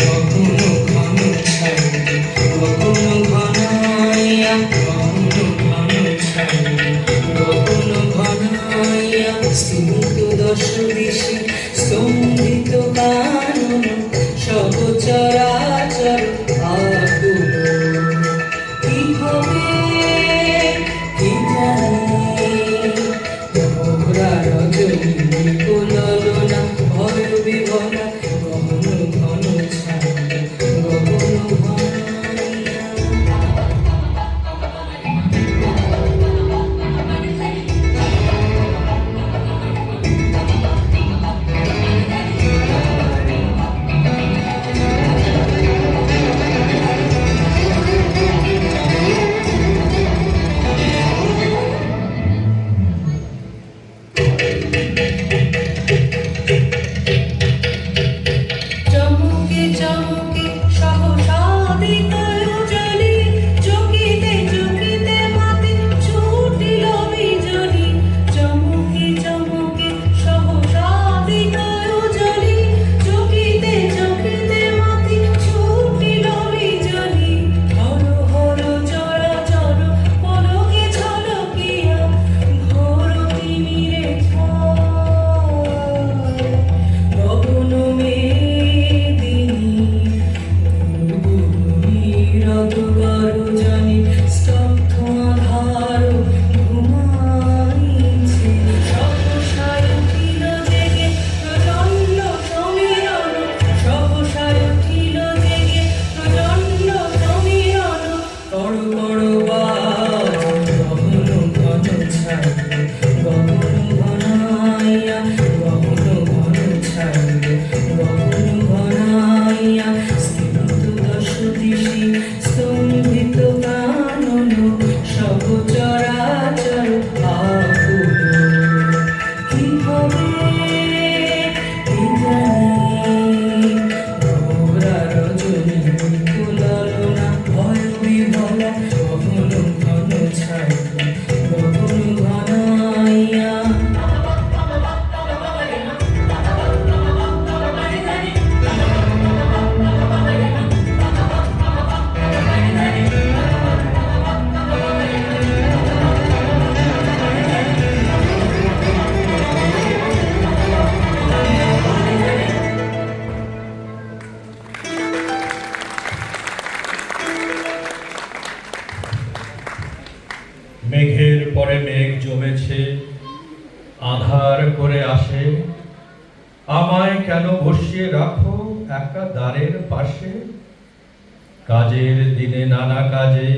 কখনো ঘন ছাড়বে, কখনো ঘনাইয়া, কখনো ঘন ছাড়বে, কখনো ঘনাইয়া। স্তিমিত দশ দিশে স্তম্ভিত কানন, সব চরাচর আকুল। কি হবে কি জানি, মোরা রজনী কুললনা ভয় বিভরা। কখনো ঘন ছাড়বে, কখনো ঘনাইয়া। চমকে চমকে সহসা দিগল জ্বলি, চকিতে চকিতে মাতে ছুটিল বিজলি। চমকে চমকে সহসা দিগল জ্বলি, চকিতে চকিতে মাতে ছুটিল বিজলি। হর হর চরাচর পলকে ঝলকিয়া, ঘোর তিমিরে ছায়। গগন জানি স্তব্ধ আধার ঘুমাইছে। সহসায় উঠিল জেগে প্রচণ্ড সমীরণ, সহসায় উঠিল জেগে প্রচণ্ড সমীরণ। কড় কড় বাজ, কখনো ঘন ছাড়বে, কখনো ঘনাইয়া, কখনো ঘন ছাড়বে, কখনো ঘনাইয়া। স্তিমিত দশ দিশে স্তম্ভিত কানন, সব চরাচর আকুল। কি হবে কি জানি, মোরা রজনী কুললনা ভয় বিভরা। কখনো ঘন ছাড়বে, কখনো ঘনাইয়া। মেঘের পরে মেঘ জমেছে, আধার করে আসে। আমায় কেন বসিয়ে রাখো একা দ্বারের পাশে? কাজের দিনে নানা কাজে